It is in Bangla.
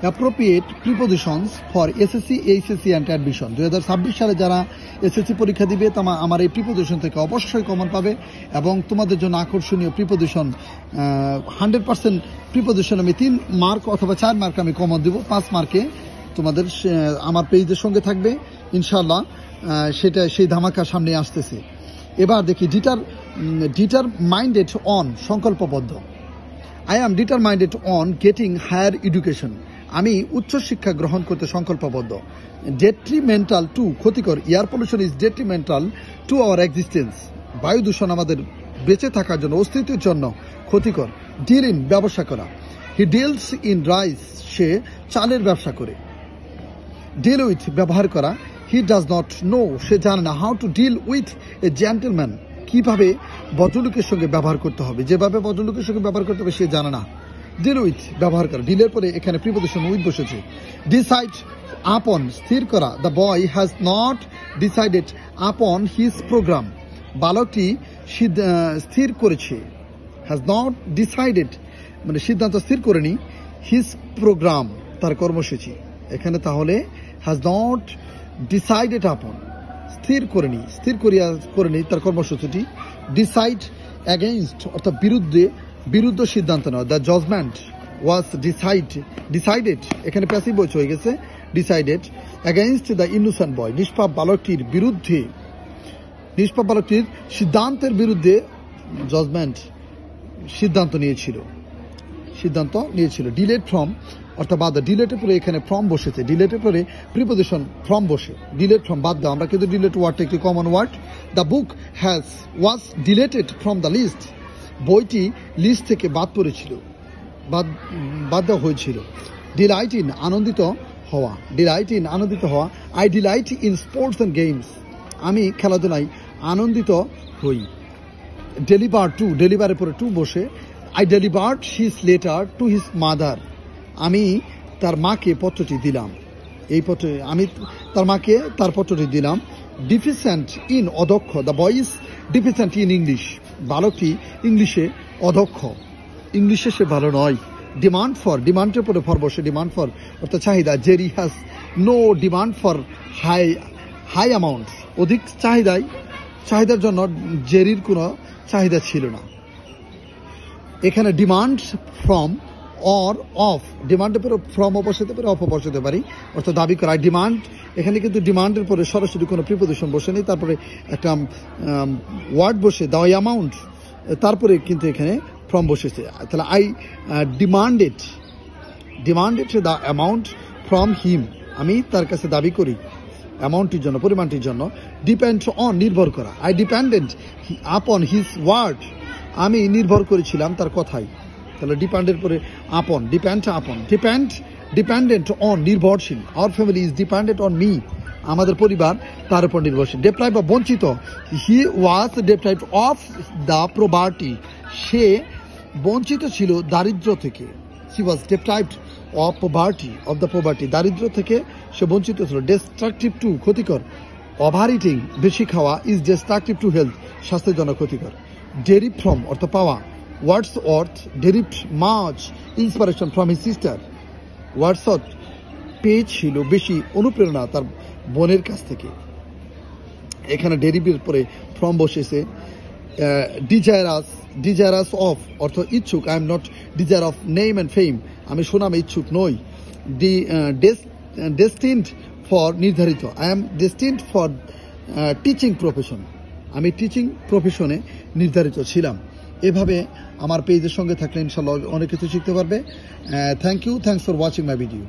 Appropriate prepositions for SSC, HSC and admission. 2026 সালে যারা এসএসসি পরীক্ষা দিবে আমার এই প্রিপোজিশন থেকে অবশ্যই কমন পাবে এবং তোমাদের জন্য আকর্ষণীয় প্রিপোজিশন 100% প্রিপোজিশন আমি 3 মার্ক অথবা 4 মার্ক আমি কমন দিব। 5 মার্কে তোমাদের আমার পেজের সঙ্গে থাকবে ইনশাআল্লাহ। সেটা সেই ধামাকা সামনে আসতেছে। এবার দেখি ডিটারমাইন্ডেড অন, সংকল্পবদ্ধ। I am determined on getting higher education, আমি উচ্চশিক্ষা গ্রহণ করতে সংকল্পবদ্ধ। ডেট্রিমেন্টাল টু, ক্ষতিকর। Air pollution is detrimental to our existence, বায়ু দূষণ আমাদের বেঁচে থাকার জন্য, অস্তিত্বের জন্য ক্ষতিকর। ডিল ইন, ব্যবসা করা। হি ডিলস ইন রাইস, সে চালের ব্যবসা করে। ডিল উইথ, ব্যবহার করা। হি ডাজ নট নো, সে জানে না। How to deal with a gentleman, কিভাবে ভদ্রলোকের সঙ্গে ব্যবহার করতে হবে, যেভাবে ভদ্রলোকের সঙ্গে ব্যবহার করতে হবে সে জানে না। ডিল উইথ, ব্যবহার করা। ডিলের পরে এখানে প্রিপোজিশন উইথ বসেছে। ডিসাইড আপন, স্থির করা। The boy has not decided upon his programme, বালকটি স্থির করেছে। হ্যাজ নট ডিসাইডেড মানে সিদ্ধান্ত স্থির করেনি। হিজ প্রোগ্রাম, তার কর্মসূচি। এখানে তাহলে হ্যাজ নট ডিসাইডেড আপন, স্থির করেনি তার কর্মসূচিটি। ডিসাইড অ্যাগেইনস্ট, অর্থাৎ বিরুদ্ধ সিদ্ধান্ত নেওয়া। দ্য জাজমেন্ট ওয়াজ ডিসাইডেড, এখানে প্যাসিভ ভয়েস হয়ে গেছে। Decided against the innocent boy, নিষ্পাপ বালকটির বিরুদ্ধে, নিষ্পাপ বালকটির সিদ্ধান্তের বিরুদ্ধে জাজমেন্ট সিদ্ধান্ত নিয়েছিল। ডিলেট ফ্রম, অর্থাৎ বাদ। ডিলেটের পরে এখানে ফ্রম বসেছে। ডিলেটের পরে প্রিপোজিশন ফ্রম বসে। ডিলেট ফ্রম, বাদ দাও। আমরা কিন্তু ডিলেট ওয়ার্ডটা একটি common word. The book was deleted from the list, বইটি লিস্ট থেকে বাদ দেওয়া হয়েছিল। ডিলাইট ইন, আনন্দিত হওয়া। I delight in sports and games, আমি খেলাধুলায় আনন্দিত হই। ডেলিভার টু, ডেলিভারের পরে টু বসে। I delivered his letter to his mother, আমি তার মাকে পত্রটি দিলাম। আমি তার মাকে তার পত্রটি দিলাম। ডিফিসিয়েন্ট ইন, অদক্ষ। The boy is deficient in English, বালকটি ইংলিশে অদক্ষ, ইংলিশে সে ভালো নয়। ডিমান্ড ফর, ডিমান্ডের পরে ফর বসে। ডিমান্ড ফর অর্থাৎ চাহিদা। Jerry has no demand for high amount, অধিক চাহিদার জন্য জেরির কোনো চাহিদা ছিল না। এখানে ডিমান্ড ফ্রম অর অফ, ডিমান্ডের পরে ফ্রম ও বসাতে পারি, অফ ও বসাতে পারি, অর্থাৎ দাবি করা। ডিমান্ড, এখানে কিন্তু ডিমান্ডের পরে সরাসরি কোনো প্রিপোজিশন বসেনি, তারপরে একটা ওয়ার্ড বসে দ্য অ্যামাউন্ট, তারপরে কিন্তু এখানে ফ্রম বসেছে। তাহলে I demanded the amount from him, আমি তার কাছে দাবি করি অ্যামাউন্টটির জন্য, পরিমাণটির জন্য। ডিপেন্ড অন, নির্ভর করা। I depended upon his word, আমি নির্ভর করেছিলাম তার কথাই। তাহলে ডিপেন্ডের পরে আপন, ডিপেন্ডেন্ট অন, নির্ভরশীল। Our family is dependent on me, আমাদের পরিবার তার উপর নির্ভরশীল। ডেপ্রাইভ বা বঞ্চিত। He was deprived of the property, সে বঞ্চিত ছিল দারিদ্র্য থেকে। He was deprived of property, দারিদ্র্য থেকে সে বঞ্চিত ছিল। ডিস্ট্রাকটিভ টু, ক্ষতিকর। ওভার ইটিং, বেশি খাওয়া, ইজ ডিস্ট্রাকটিভ টু হেলথ, স্বাস্থ্যের জন্য ক্ষতিকর। ডেরিভ ফ্রম, অর্থ পাওয়া। Wordsworth derived much inspiration from his sister, Wordsworth পেয়েছিল বেশি অনুপ্রেরণা তার বোনের কাছ থেকে। এখানে ডেরিভের পরে ফ্রম বসেছে। ডিজায়ারাস অফ, অর্থ ইচ্ছুক। I am not desire of name and fame, আমি সুনামে ইচ্ছুক নই। ডেস্টিনড ফর, নির্ধারিত। I am destined for teaching profession, আমি টিচিং প্রফেশনে নির্ধারিত ছিলাম। এভাবে আমার পেজের সঙ্গে থাকলে ইনশাল্লাহ অনেক কিছু শিখতে পারবে। Thanks for watching my video.